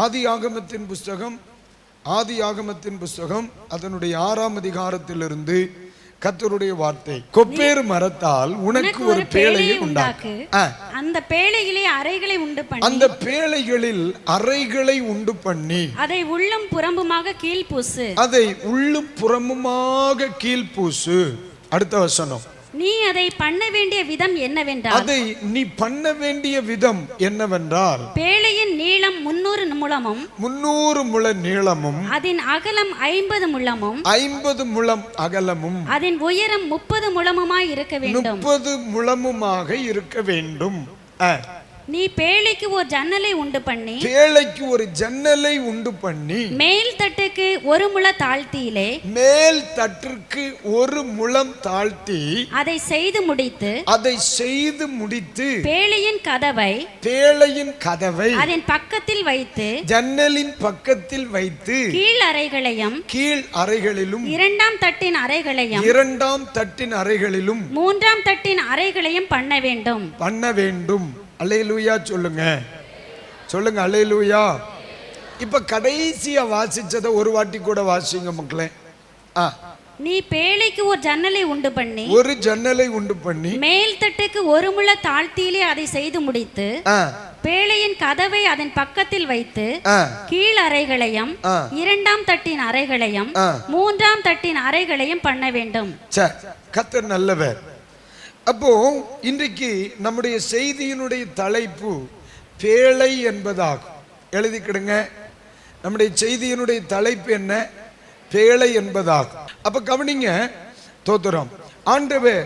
ஆதியாகமத்தின் புஸ்தகம் அதனுடைய 6ஆம் அதிகாரத்திலிருந்து கர்த்தருடைய வார்த்தை. கொப்பேறு மரத்தால் உனக்கு ஒரு பேழையை உண்டாக்கு, அந்த பேழையிலே அறைகளை உண்டு பண்ணி, அந்த பேழைகளில் அறைகளை உண்டு பண்ணி, அதை உள்ளும் புறம்புமாக கீழ்பூசு, அதை உள்ளும் புறம்புமாக கீழ்பூசு. அடுத்த வசனம், நீ அதை பண்ண வேண்டிய விதம் என்னவென்றால், அதை நீ பண்ண வேண்டிய விதம் என்னவென்றால், பேழையின் நீளம் 300 முழமும் 300 முழ நீளமும், அதன் அகலம் 50 முழமும் 50 முழம் அகலமும், அதன் உயரம் 30 முழமுமாய் இருக்க வேண்டும். 30 முழமுமாக இருக்க வேண்டும். நீ பேழைக்கு ஒரு ஜன்னலை உண்டு பண்ணி, பேழைக்கு ஒரு ஜன்னலை உண்டு பண்ணி, மேல் தட்டுக்கு 1 முழ தாழ்த்தியிலே, மேல் தட்டிற்கு 1 முழம் தாழ்த்தி, அதை செய்து முடித்து, பேழையின் கதவை அதன் பக்கத்தில் வைத்து, ஜன்னலின் பக்கத்தில் வைத்து, கீழ் அறைகளிலும் 2ஆம் தட்டின் அறைகளையும் 3ஆம் தட்டின் அறைகளையும் பண்ண வேண்டும். அல்லேலூயா சொல்லுங்க அல்லேலூயா. இப்ப கடைசியா வாசிச்சதை ஒரு வாட்டி கூட வாசிங்க மக்களே. நீ பேழைக்கு ஒரு ஜன்னலை உண்டு பண்ணி, மேல் தட்டுக்கு 1 முழ தாழ்த்தியிலே அதை செய்து முடித்து, பேழையின் கதவை அதன் பக்கத்தில் வைத்து, கீழ் அறைகளையும் 2ஆம் தட்டின் அறைகளையும் 3ஆம் தட்டின் அறைகளையும் பண்ண வேண்டும். கர்த்தர் நல்லவர். அப்போ இன்றைக்கு நம்முடைய செய்தியினுடைய தலைப்பு பேழை என்பதாகும். எழுதிக்கிடுங்க, நம்முடைய செய்தியினுடைய தலைப்பு என்ன? பேழை என்பதாகும். அப்ப கவனிங்க, தோத்திரம். ஆண்டவர்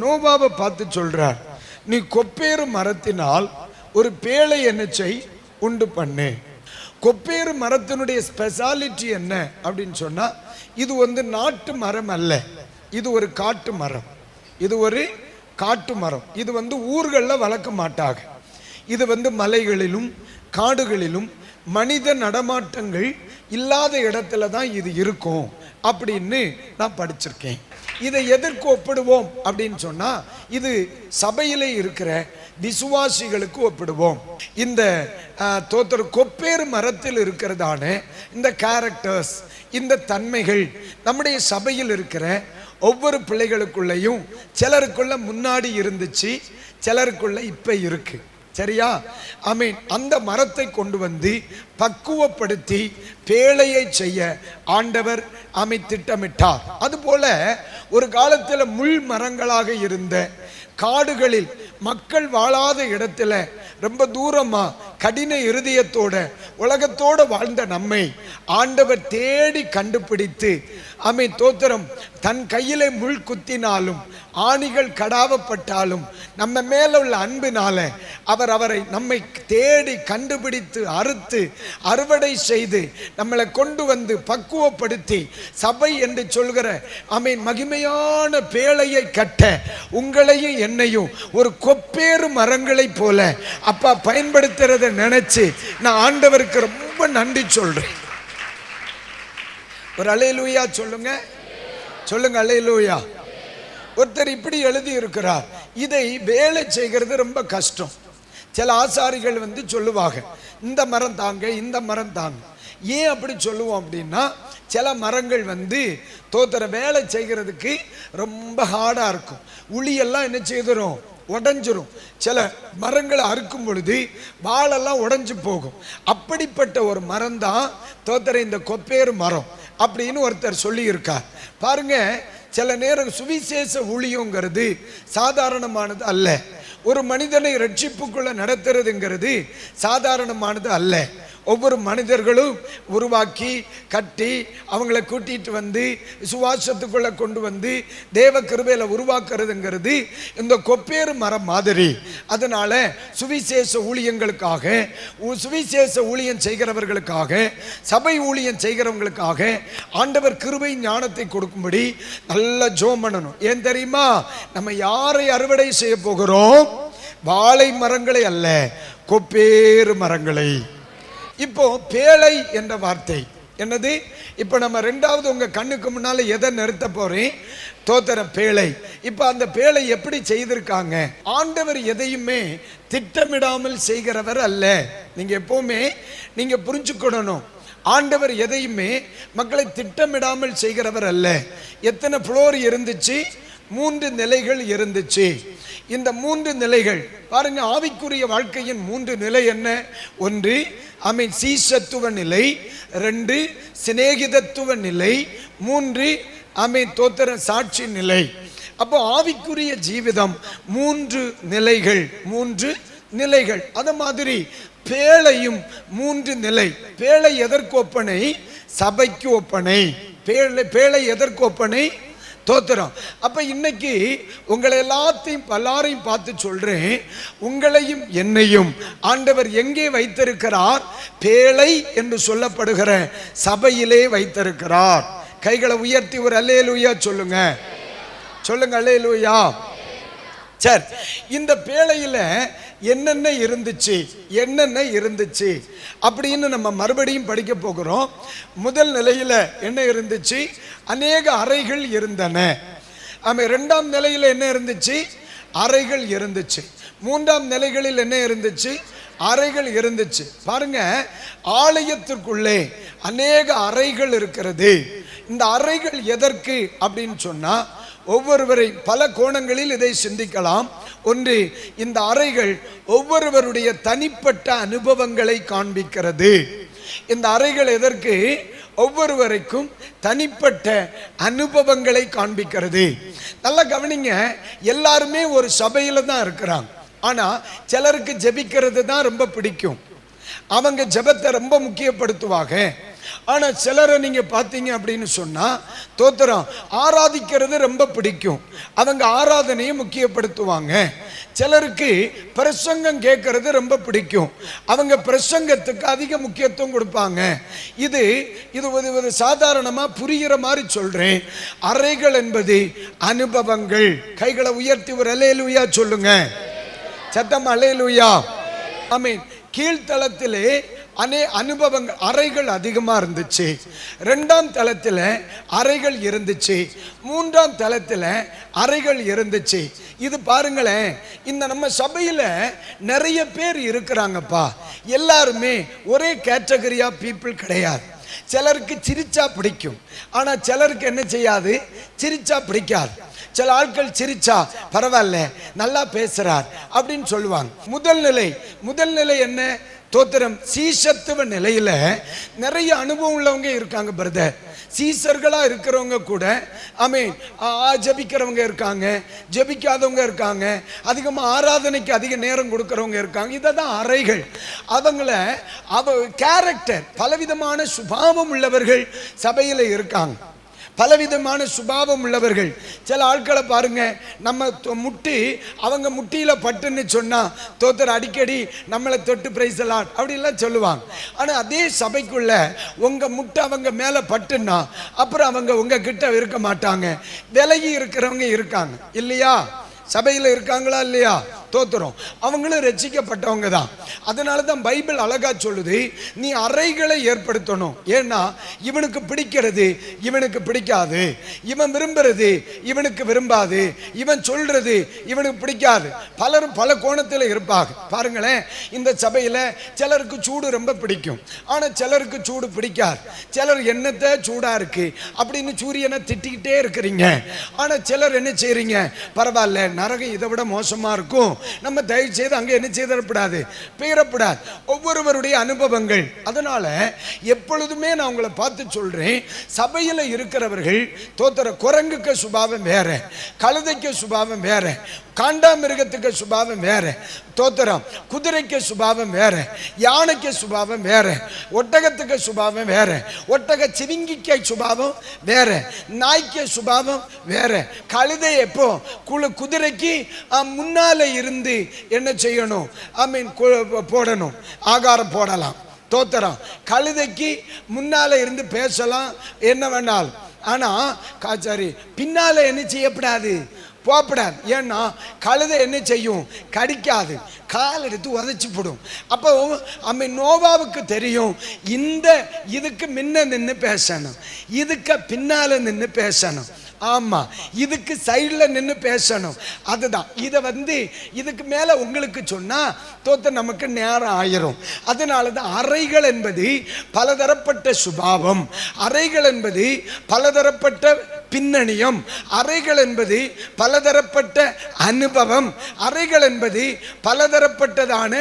நோவாவை பார்த்து சொல்றார், நீ கொப்பேறு மரத்தினால் ஒரு பேழை என்ன செய், உண்டு பண்ணு. கொப்பேறு மரத்தினுடைய ஸ்பெஷாலிட்டி என்ன அப்படின்னு சொன்னா, இது நாட்டு மரம் அல்ல, இது ஒரு காட்டு மரம். இது ஊர்களில் வளர்க்க மாட்டாங்க. இது மலைகளிலும் காடுகளிலும் மனித நடமாட்டங்கள் இல்லாத இடத்துல தான் இது இருக்கும் அப்படின்னு நான் படிச்சிருக்கேன். இதை எதற்கு ஒப்பிடுவோம் அப்படின்னு சொன்னா, இது சபையிலே இருக்கிற விசுவாசிகளுக்கு ஒப்பிடுவோம். இந்த கொப்பேறு மரத்தில் இருக்கிறதான இந்த கேரக்டர்ஸ், இந்த தன்மைகள் நம்முடைய சபையில் இருக்கிற ஒவ்வொரு பிள்ளைகளுக்குள்ளையும் சிலருக்குள்ள முன்னாடி இருந்துச்சு, சிலருக்குள்ள இப்ப இருக்கு. சரியா? ஆமீன். அந்த மரத்தை கொண்டு வந்து பக்குவப்படுத்தி பேழையை செய்ய ஆண்டவர் திட்டமிட்டார். அதுபோல ஒரு காலத்தில் முள் மரங்களாக இருந்த காடுகளில் மக்கள் வாழாத இடத்துல ரொம்ப தூரமா கடின இருதயத்தோட உலகத்தோட வாழ்ந்த நம்மை ஆண்டவர் தேடி கண்டுபிடித்து, தோத்திரம், தன் கையிலே முள் குத்தினாலும் ஆணிகள் கடாவப்பட்டாலும் நம்ம மேல உள்ள அன்பினால அவரை நம்மை தேடி கண்டுபிடித்து அறுத்து அறுவடை செய்து நம்மளை கொண்டு வந்து பக்குவப்படுத்தி சபை என்று சொல்கிற மகிமையான பேழையை கட்ட உங்களையும் என்னையும் ஒரு கொப்பேறு மரங்களை போல அப்பா பயன்படுத்துறதை நினைச்சு நான் ஆண்டவருக்கு ரொம்ப நன்றி சொல்றேன். ஒரு அல்லேலூயா சொல்லுங்க அல்லேலூயா. ஒருத்தர் இப்படி எழுதி இருக்கிறார், இதை வேலை செய்கிறது ரொம்ப கஷ்டம். சில ஆசாரிகள் சொல்லுவாங்க, இந்த மரம் தாங்க, இந்த மரம் தாங்க. ஏன் அப்படி சொல்லுவோம் அப்படின்னா, சில மரங்கள் தோத்திர வேலை செய்கிறதுக்கு ரொம்ப ஹார்டா இருக்கும். உளியெல்லாம் என்ன செய்திரும், உடஞ்சிரும். சில மரங்களை அறுக்கும் பொழுது வாழெல்லாம் உடைஞ்சு போகும். அப்படிப்பட்ட ஒரு மரம் தான் தோத்திர இந்த கொப்பேறு மரம் அப்படின்னு ஒருத்தர் சொல்லி இருக்கார். பாருங்க, சில நேரம் சுவிசேஷ ஊழியங்கிறது சாதாரணமானது அல்ல. ஒரு மனிதனை ரட்சிப்புக்குள்ள நடத்துறதுங்கிறது சாதாரணமானது அல்ல. ஒவ்வொரு மனிதர்களும் உருவாக்கி கட்டி அவங்களை கூட்டிட்டு வந்து விசுவாசத்துக்குள்ள கொண்டு வந்து தேவ கிருபையில உருவாக்குறதுங்கிறது இந்த கொப்பேறு மரம் மாதிரி. அதனால சுவிசேஷ ஊழியங்களுக்காக, சுவிசேஷ ஊழியம் செய்கிறவர்களுக்காக, சபை ஊழியம் செய்கிறவங்களுக்காக ஆண்டவர் கிருபை ஞானத்தை கொடுக்கும்படி நல்ல ஜெபம் பண்ணணும். ஏன் தெரியுமா? நம்ம யாரை அறுவடை செய்ய போகிறோம்? வாழை மரங்களை அல்ல, கொப்பேறு மரங்களை. இப்போ பேழை என்ற வார்த்தை என்னது? இப்போ நம்ம ரெண்டாவது உங்க கண்ணுக்கு முன்னால எதை நிறுத்த போறேன்? தோத்திர பேழை. இப்ப அந்த பேழை எப்படி செய்திருக்காங்க? ஆண்டவர் எதையுமே திட்டமிடாமல் செய்கிறவர் அல்ல. நீங்க எப்பவுமே நீங்க புரிஞ்சுக்கணும், ஆண்டவர் எதையுமே மக்களை திட்டமிடாமல் செய்கிறவர் அல்ல. எத்தனை ஃப்ளோர் இருந்துச்சு? 3 நிலைகள் இருந்துச்சு. இந்த 3 நிலைகள் பாருங்க, ஆவிக்குரிய வாழ்க்கையின் 3 நிலை என்ன? 1 சீசத்துவ நிலை, 2 சிநேகிதத்துவ நிலை, 3 தோத்திர சாட்சி நிலை. அப்போ ஆவிக்குரிய ஜீவிதம் 3 நிலைகள். அத மாதிரி பேழையும் 3 நிலை. பேழை எதற்கு ஒப்பனை? சபைக்கு ஒப்பனை. பேழை எதற்கு ஒப்பனை? தோத்திரம். அப்ப இன்னைக்கு உங்களை எல்லாரையும் பார்த்து சொல்றேன், உங்களையும் என்னையும் ஆண்டவர் எங்கே வைத்திருக்கிறார்? பேழை என்று சொல்லப்படுகிற சபையிலே வைத்திருக்கிறார். கைகளை உயர்த்தி ஒரு அல்லேலூயா சொல்லுங்க. அல்லேலூயா. சரி, இந்த பேழையில என்னென்ன இருந்துச்சு அப்படின்னு நம்ம மறுபடியும் படிக்க போகிறோம். முதல் நிலையில என்ன இருந்துச்சு? அநேக அறைகள் இருந்தன. இரண்டாம் நிலையில என்ன இருந்துச்சு? அறைகள் இருந்துச்சு. மூன்றாம் நிலைகளில் என்ன இருந்துச்சு? அறைகள் இருந்துச்சு. பாருங்க, ஆலயத்திற்குள்ளே அநேக அறைகள் இருக்கிறது. இந்த அறைகள் எதற்கு அப்படின்னு சொன்னா, ஒவ்வொருவரை பல கோணங்களில் இதை சிந்திக்கலாம். ஒன்று, இந்த அறைகள் ஒவ்வொருவருடைய தனிப்பட்ட அனுபவங்களை காண்பிக்கிறது. இந்த அறைகள் எதற்கு? ஒவ்வொருவருக்கும் தனிப்பட்ட அனுபவங்களை காண்பிக்கிறது. நல்லா கவனிங்க, எல்லாருமே ஒரு சபையில தான் இருக்கிறாங்க. ஆனா சிலருக்கு ஜெபிக்கிறது தான் ரொம்ப பிடிக்கும், அவங்க ஜெபத்தை ரொம்ப முக்கியப்படுத்துவாங்க. ஆனா சிலரை நீங்க பார்த்தீங்க அப்படின்னு சொன்னா, தோத்திரம் ஆராதிக்கிறது ரொம்ப பிடிக்கும், அவங்க ஆராதனையை முக்கியப்படுத்துவாங்க. சிலருக்கு பிரசங்கம் கேட்கறது ரொம்ப பிடிக்கும், அவங்க பிரசங்கத்துக்கு அதிக முக்கியத்துவம் கொடுப்பாங்க. இது ஒரு சாதாரணமா புரிகிற மாதிரி சொல்றேன். அறைகள் என்பது அனுபவங்கள். கைகளை உயர்த்தி ஒரு அல்லேலூயா சொல்லுங்க. சத்தம் அல்லேலூயா. ஆமென். கீழ்த்தளத்திலே அனுபவங்கள் அறைகள் அதிகமாக இருந்துச்சு. ரெண்டாம் தளத்தில் அறைகள் இருந்துச்சு. மூன்றாம் தளத்தில் அறைகள் இருந்துச்சு. இது பாருங்களேன், இந்த நம்ம சபையில் நிறைய பேர் இருக்கிறாங்கப்பா. எல்லாருமே ஒரே கேட்டகரி ஆஃப் பீப்புள் கிடையாது. சிலருக்கு சிரிச்சா பிடிக்கும், ஆனால் சிலருக்கு என்ன செய்யாது? சிரிச்சா பிடிக்காது. சில ஆட்கள் சிரிச்சா பரவாயில்ல, நல்லா பேசுறார் அப்படின்னு சொல்லுவாங்க. முதல் நிலை என்ன? தோத்திரம் சீசத்துவ நிலையில நிறைய அனுபவம் உள்ளவங்க இருக்காங்க பிரதர். சீசர்களா இருக்கிறவங்க கூட ஜபிக்கிறவங்க இருக்காங்க, ஜபிக்காதவங்க இருக்காங்க, அதிகமாக ஆராதனைக்கு அதிக நேரம் கொடுக்கறவங்க இருக்காங்க. இதான் அறைகள். அவங்கள கேரக்டர் பலவிதமான சுபாவம் உள்ளவர்கள் சபையில் இருக்காங்க. பலவிதமான சுபாவம் உள்ளவர்கள். சில ஆட்களை பாருங்க, நம்ம முட்டி அவங்க முட்டியில பட்டுன்னு சொன்னா தோத்தர் அடிக்கடி நம்மளை தொட்டு பிரைஸ் எல்லாம் அப்படிலாம் சொல்லுவாங்க. ஆனா அதே சபைக்குள்ள உங்க முட்டை அவங்க மேல பட்டுன்னா அப்புறம் அவங்க உங்க கிட்ட இருக்க மாட்டாங்க, விலகி இருக்கிறவங்க இருக்காங்க இல்லையா? சபையில் இருக்காங்களா இல்லையா? தோத்துறோம். அவங்களும் ரட்சிக்கப்பட்டவங்க தான். அதனால தான் பைபிள் அழகா சொல்லுது, நீ அறைகளை ஏற்படுத்தணும். ஏன்னா இவனுக்கு பிடிக்கிறது இவனுக்கு பிடிக்காது, இவன் விரும்புறது இவனுக்கு விரும்பாது, இவன் சொல்றது இவனுக்கு பிடிக்காது. பலரும் பல கோணத்தில் இருப்பாங்க. பாருங்களேன், இந்த சபையில் சிலருக்கு சூடு ரொம்ப பிடிக்கும், ஆனால் சிலருக்கு சூடு பிடிக்காது. சிலர் என்னத்தை சூடா இருக்கு அப்படின்னு சூரியனை திட்டிக்கிட்டே இருக்கிறீங்க. ஆனால் சிலர் என்ன செய்றீங்க? பரவாயில்ல, நரகம் இதை விட மோசமா இருக்கும், நம்ம தயவு செய்து அங்க என்ன செய்தப்படாது, பெயரப்படாது. ஒவ்வொருவருடைய அனுபவங்கள். அதனால எப்பொழுதுமே நான் உங்களை பார்த்து சொல்றேன், சபையில் இருக்கிறவர்கள் தோத்திர குரங்குக்கு சுபாவம் வேற, கழுதைக்கு சுபாவம் வேற, காண்டாமிருகத்துக்கு சுபாவம் வேற, தோத்திரம் குதிரைக்கு சுபாவம் வேற, யானைக்கு சுபாவம் வேற, ஒட்டகத்துக்கு சுபாவம் வேற, ஒட்டக சிவிங்கிக்கு சுபாவம் வேற, நாய்க்கு சுபாவம் வேற. கழுதை எப்போ குதிரைக்கு முன்னால இருந்து என்ன செய்யணும்? போடணும், ஆகாரம் போடலாம். தோத்திரம் கழுதைக்கு முன்னால இருந்து பேசலாம், என்ன வேணாலும். ஆனா காச்சாரி பின்னால என்ன செய்யப்படாது? போப்படாது. ஏன்னா கழுதை என்ன செய்யும்? கடிக்காது, கால் எடுத்து உதச்சி போடும். அப்போ நோவாவுக்கு தெரியும், இதுக்கு முன்ன நின்று பேசணும், இதுக்கு பின்னால நின்று பேசணும். ஆமா, இதுக்கு சைடுல நின்று பேசணும். அதுதான் இதை இதுக்கு மேல உங்களுக்கு சொன்னா நமக்கு நேரம் ஆயிரும். அதனாலதான் அறைகள் என்பது பலதரப்பட்ட சுபாவம், அறைகள் என்பது பலதரப்பட்ட பின்னணியம், அறைகள் என்பது பலதரப்பட்ட அனுபவம், அறைகள் என்பது பலதரப்பட்டதான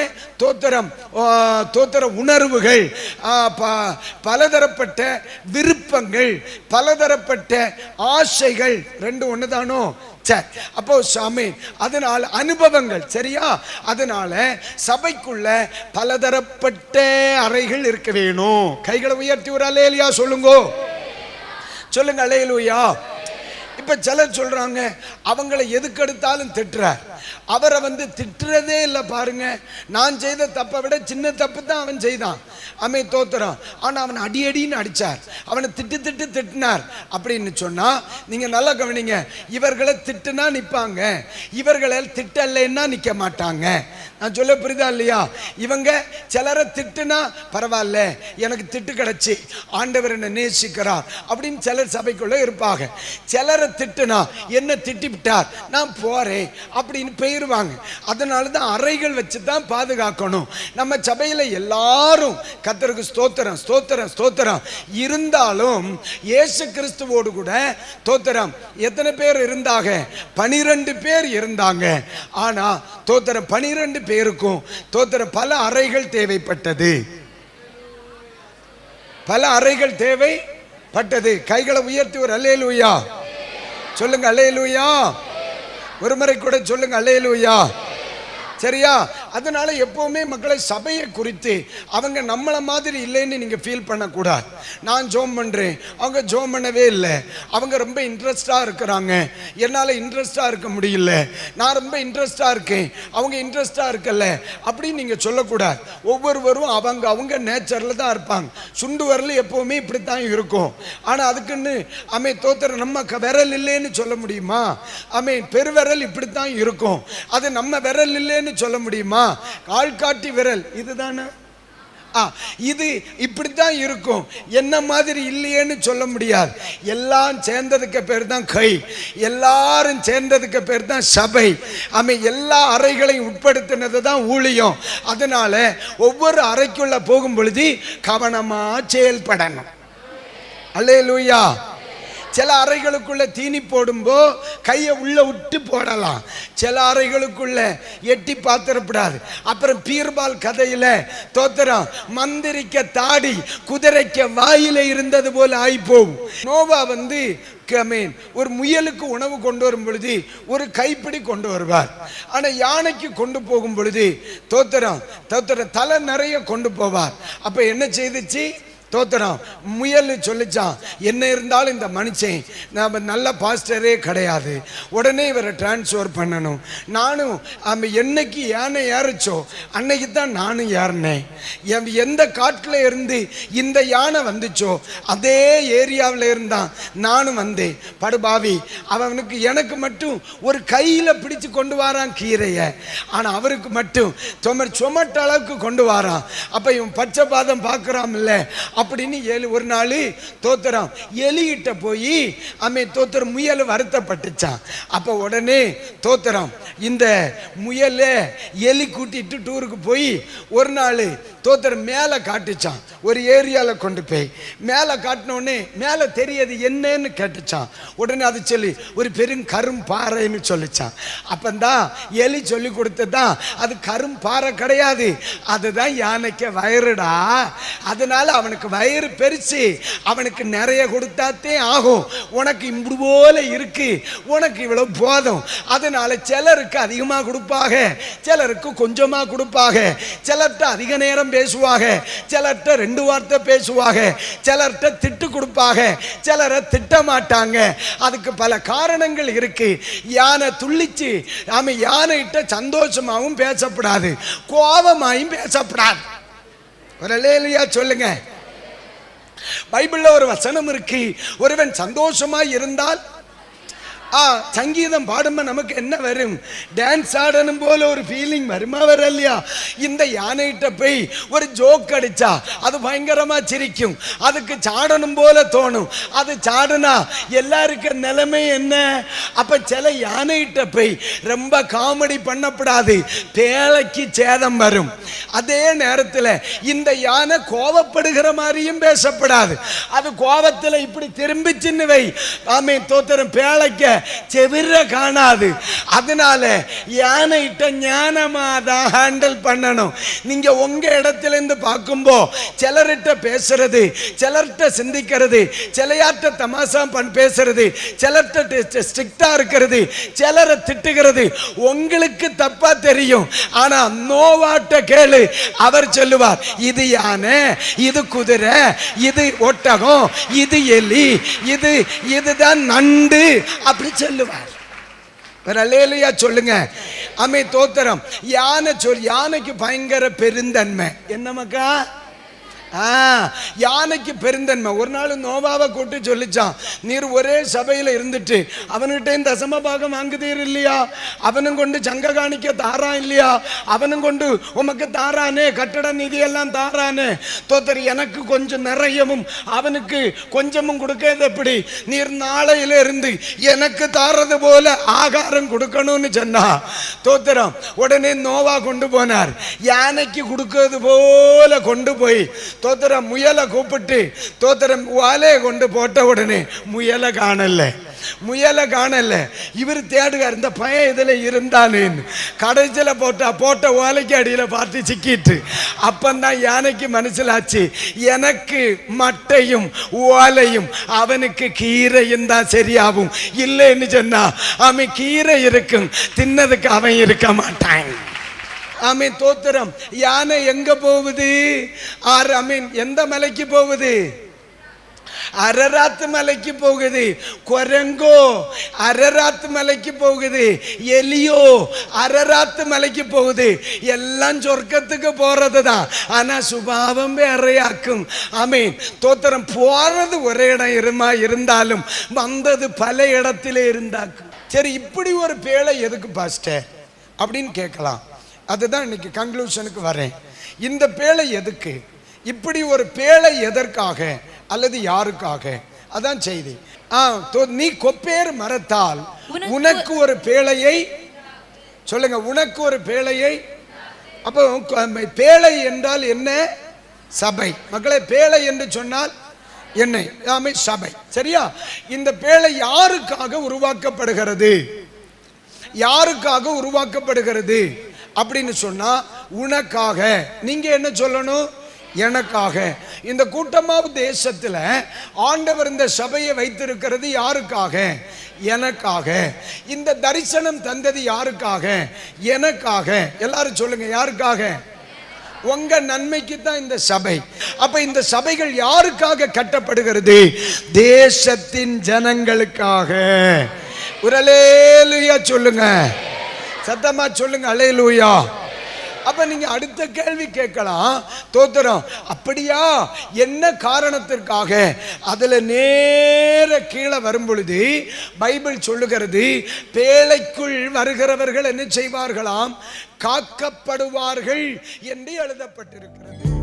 தோத்திர உணர்வுகள், பலதரப்பட்ட விருப்பங்கள், பலதரப்பட்ட ஆசைகள். ரெண்டு ஒண்ணுதானோ? அப்போ சாமி, அதனால அனுபவங்கள், சரியா? அதனால சபைக்குள்ள பலதரப்பட்ட அறைகள் இருக்க வேணும். கைகளை உயர்த்தி ஒரு அல்லேலூயா சொல்லுங்க, சொல்லுங்க அல்லேலூயா. இப்ப சிலர் சொல்றாங்க அவங்களை எதுக்கு எடுத்தாலும் திட்டுறார். அவரை திட்டுறதே இல்லை பாருங்க. நான் செய்த தப்பை விட சின்ன தப்பு தான் அவன் செய்தான். அவன் தோத்துறான். ஆனா அவன் அடின்னு அடிச்சார், அவனை திட்டினார் அப்படின்னு சொன்னா நீங்க நல்லா கவனிங்க. இவர்களை திட்டுனா நிப்பாங்க, இவர்களை திட்டலைன்னா நிக்க மாட்டாங்க. நான் சொல்ல புரியுதா இல்லையா? இவங்க சிலரை திட்டுனா பரவாயில்ல, எனக்கு திட்டு கிடைச்சி ஆண்டவர் என்ன நேசிக்கிறார் அப்படின்னு சிலர் சபைக்குள்ள இருப்பாங்க. சிலரை திட்டுனா என்ன திட்டி விட்டார், நான் போறேன் அப்படின்னு போயிருவாங்க. அதனாலதான் அறைகள் வச்சுதான் பாதுகாக்கணும். நம்ம சபையில எல்லாரும் கர்த்தருக்கு ஸ்தோத்திரம் ஸ்தோத்திரம் ஸ்தோத்திரம் இருந்தாலும் இயேசு கிறிஸ்துவோடு கூட தோத்திரம் எத்தனை பேர் இருந்தாங்க? 12 பேர் இருந்தாங்க. ஆனா தோத்திரம் 12 பேருக்கும் தோத்திரம் பல அறைகள் தேவைப்பட்டது, பல அறைகள் தேவைப்பட்டது. கைகளை உயர்த்தி ஒரு அல்லேலூயா சொல்லுங்க, அல்லேலூயா. ஒரு முறை கூட சொல்லுங்க அல்லேலூயா, சரியா? அதனால எப்பவுமே மக்களை சபையை குறித்து அவங்க நம்மள மாதிரி இல்லைன்னு நீங்க ஃபீல் பண்ணக்கூடாது. நான் ஜோம் பண்றேன், அவங்க ஜோம் பண்ணவே இல்லை, அவங்க ரொம்ப இன்ட்ரெஸ்டா இருக்கிறாங்க, என்னால இன்ட்ரெஸ்டா இருக்க முடியல, நான் ரொம்ப இன்ட்ரெஸ்டா இருக்கேன், அவங்க இன்ட்ரெஸ்டா இருக்கல அப்படின்னு நீங்க சொல்லக்கூடாது. ஒவ்வொருவரும் அவங்க நேச்சர்ல தான் இருப்பாங்க. சுண்டு வரல எப்பவுமே இப்படித்தான் இருக்கும். ஆனா அதுக்குன்னு தோத்திர நம்ம விரல் இல்லைன்னு சொல்ல முடியுமா? பெருவிரல் இப்படித்தான் இருக்கும், அது நம்ம விரல் இல்லைன்னு சொல்ல முடியுமா? ஆள்காட்டி விரல் இதுதானே, இது இப்படித்தான் இருக்கும், என்ன மாதிரி இல்லையேன்னு சொல்ல முடியாது. எல்லாம் சேர்ந்ததுக்கு பேர் தான் கை, எல்லாரும் சேர்ந்ததுக்கு பேர் தான் சபை. எல்லா அறைகளையும் உட்படுத்தினது தான் ஊழியம். அதனால ஒவ்வொரு அறைக்குள்ள போகும் பொழுது கவனமா செயல்படணும். அல்லேலூயா. சில அறைகளுக்குள்ள தீனி போடும்போ கையை உள்ள விட்டு போடலாம், சில அறைகளுக்குள்ள எட்டி பார்த்திடப்படாது. அப்புறம் பீர்பால் கதையில தோத்திரம் மந்திரிக்க தாடி குதிரைக்க வாயில இருந்தது போல ஆயிப்போம். நோவா ஒரு முயலுக்கு உணவு கொண்டு வரும் பொழுது ஒரு கைப்பிடி கொண்டு வருவார். ஆனா யானைக்கு கொண்டு போகும் பொழுது தோத்திரம் தலை நிறைய கொண்டு போவார். அப்ப என்ன செய்துச்சு? தோத்திரம் முயல் சொல்லிச்சான், என்ன இருந்தாலும் இந்த மனுஷன் நம்ம நல்ல பாஸ்டரே கிடையாது, உடனே இவரை டிரான்ஸ்ஃபர் பண்ணணும். நானும் என்னைக்கு யானை ஏறிச்சோ அன்னைக்கு தான் நானும் ஏறினேன். எந்த காட்டில் இருந்து இந்த யானை வந்துச்சோ அதே ஏரியாவில் இருந்தான் நானும் வந்தேன். படுபாவி, அவனுக்கு எனக்கு மட்டும் ஒரு கையில் பிடிச்சு கொண்டு வரான் கீரையை, ஆனால் அவருக்கு மட்டும் சொமட்ட அளவுக்கு கொண்டு வரான். அப்போ இவன் பச்சை பாதம் பார்க்குறான் இல்லை அப்படின்னு ஒரு நாள் தோத்திரம் எலிகிட்ட போய் தோத்திரம் முயல் வருத்தப்பட்டுச்சான். அப்ப உடனே தோத்திரம் இந்த முயல எலி கூட்டிட்டு டூருக்கு போய் ஒரு நாள் தோத்திரம் மேலே காட்டுச்சான். ஒரு ஏரியாவில் கொண்டு போய் மேலே காட்டினோடனே மேலே தெரியாது என்னன்னு கேட்டுச்சான். உடனே அது சொல்லி ஒரு பெரும் கரும் பாறைன்னு சொல்லிச்சான். அப்பந்தான் எலி சொல்லி கொடுத்ததான் அது கரும் பாறை கிடையாது, அதுதான் யானைக்கு வயிறுடா. அதனால அவனுக்கு வயிறு பெருசு, அவனுக்கு நிறைய கொடுத்தாத்தே ஆகும். உனக்கு இப்படி போல இருக்கு, உனக்கு இவ்வளவு போதும். அதனால சிலருக்கு அதிகமா கொடுப்பாங்க, சிலருக்கு கொஞ்சமா கொடுப்பாங்க, சிலர்கிட்ட அதிக நேரம் பேசுவாங்க, சிலர்கிட்ட 2 வார்த்தை பேசுவாங்க, சிலர்கிட்ட திட்டு கொடுப்பாங்க, சிலரை திட்ட மாட்டாங்க. அதுக்கு பல காரணங்கள் இருக்கு. யானை துள்ளிச்சு யானைகிட்ட சந்தோஷமாவும் பேசப்படாது, கோபமாயும் பேசப்படாது. ஒரு அல்லேலூயா சொல்லுங்க. பைபிள்ல ஒரு வசனம் இருக்கு, ஒருவன் சந்தோஷமா இருந்தால் சங்கீதம் பாடும்போது நமக்கு என்ன வரும்? டான்ஸ் ஆடணும் போல ஒரு ஃபீலிங் வருமா வரலையா? இந்த யானைகிட்ட போய் ஒரு ஜோக் அடிச்சா அது பயங்கரமா சிரிக்கும், அதுக்கு சாடணும் போல தோணும். அது சாடுனா எல்லாருக்கும் நிலைமை என்ன? அப்ப சில யானைகிட்ட போய் ரொம்ப காமெடி பண்ணப்படாது, பேழைக்கு சேதம் வரும். அதே நேரத்தில் இந்த யானை கோபப்படுகிற மாதிரியும் பேசப்படாது. அது கோபத்தில் இப்படி திரும்பி சின்ன வை, ஆமே தோத்திரம், பேழைக்க செவிர காணாது. அதனால யானைகிட்ட ஞானமா தான் ஹேண்டில் பண்ணணும். நீங்க உங்க இடத்துல இருந்து பார்க்கும்போ சிலர்கிட்ட பேசுறது, சிலர்கிட்ட சிந்திக்கிறது, சிலையாட்ட தமாசா பேசுறது, சிலர்கிட்ட ஸ்ட்ரிக்டா இருக்கிறது, சிலரை திட்டுகிறது உங்களுக்கு தப்பா தெரியும். ஆனா நோவாட்ட கேளு, அவர் சொல்லுவார் இது யானை, இது குதிரை, இது ஒட்டகம், இது எலி, இதுதான் நண்டு அப்படி சொல்லுவார். அல்லேலூயா சொல்லுங்க. அமை தோத்திரம். யானைக்கு பயங்கர பெருந்தன்மை. என்ன மக்கா? யானைக்கு பெருந்தன்மை. ஒரு நாள் நோவாவை கூட்டு சொல்லிச்சான், நீர் ஒரே சபையில் இருந்துட்டு அவன்கிட்ட தசம பாகம் வாங்குதீர் இல்லையா, அவனும் கொண்டு சங்க காணிக்க தாரான் இல்லையா, அவனும் கொண்டு உமக்கு தாரானே, கட்டட நிதி எல்லாம் தாரானே, தோத்தர் எனக்கு கொஞ்சம் நிறையவும் அவனுக்கு கொஞ்சமும் கொடுக்கிறது எப்படி? நீர் நாளையில இருந்து எனக்கு தாரது போல ஆகாரம் கொடுக்கணும்னு சொன்னா தோத்திரம். உடனே நோவா கொண்டு போனார், யானைக்கு கொடுக்கிறது போல கொண்டு போய் தோத்திரம் முயலை கூப்பிட்டு தோத்திரம் வாலையை கொண்டு போட்ட உடனே முயலை காணல. இவர் தேடுகார், இந்த பையன் இதுல இருந்தானேன்னு. கடைசியில் போட்ட ஓலைக்கு அடியில் பார்த்து சிக்கிட்டு அப்பந்தான் யானைக்கு மனசிலாச்சு, எனக்கு மட்டையும் ஓலையும் அவனுக்கு கீரையும் தான் சரியாகும். இல்லைன்னு சொன்னா அவன் கீரை இருக்கும், தின்னதுக்கு அவன் இருக்க மாட்டான். ஆமீன் தோத்திரம். யானை எங்க போகுது? எந்த மலைக்கு போகுது? அரராத்து மலைக்கு போகுது. குரங்கோ அரராத்து மலைக்கு போகுது. எலியோ அரராத்து மலைக்கு போகுது. எல்லாம் சொர்க்கத்துக்கு போறது தான். ஆனா சுபாவம் வேறையாக்கும். ஆமீன் தோத்திரம். போறது ஒரே இடம் இருந்தாலும் வந்தது பல இடத்திலே இருந்தாக்கும். சரி, இப்படி ஒரு பேழை எதுக்கு பாஸ்டர் அப்படின்னு கேட்கலாம். அதுதான் இன்னைக்கு கன்க்ளூஷனுக்கு வரேன். இந்த பேழை எதுக்கு? இப்படி ஒரு பேழை எதற்காக அல்லது யாருக்காக? அதான் செய்தி. நீ கொப்பேர் மரத்தால் உனக்கு ஒரு பேழையை சொல்லுங்க, உனக்கு ஒரு பேழையை. அப்போ பேழை என்றால் என்ன? சபை. மக்களை, பேழை என்று சொன்னால் என்ன? சபை. சரியா? இந்த பேழை யாருக்காக உருவாக்கப்படுகிறது? யாருக்காக உருவாக்கப்படுகிறது அப்படின்னு சொன்னா உனக்காக. நீங்க என்ன சொல்லணும்? எனக்காக. இந்த கூட்டமாவு தேசத்துல ஆண்டவர் இந்த சபையை வைத்திருக்கிறது யாருக்காக? எனக்காக. இந்த தரிசனம் தந்தது யாருக்காக? எனக்காக. எல்லாரும் சொல்லுங்க, யாருக்காக? உங்க நன்மைக்கு தான் இந்த சபை. அப்ப இந்த சபைகள் யாருக்காக கட்டப்படுகிறது? தேசத்தின் ஜனங்களுக்காக. ஒரு அல்லேலூயா சொல்லுங்க, சத்தமா சொல்லுங்க, அல்லேலூயா. அப்ப நீங்க அடுத்த கேள்வி கேட்கலாம், தோத்திரம் அப்படியா, என்ன காரணத்திற்காக? அதுல நேர கீழே வரும் பொழுது பைபிள் சொல்லுகிறது, பேழைக்குள் வருகிறவர்கள் என்ன செய்வார்களாம்? காக்கப்படுவார்கள் என்று எழுதப்பட்டிருக்கிறது.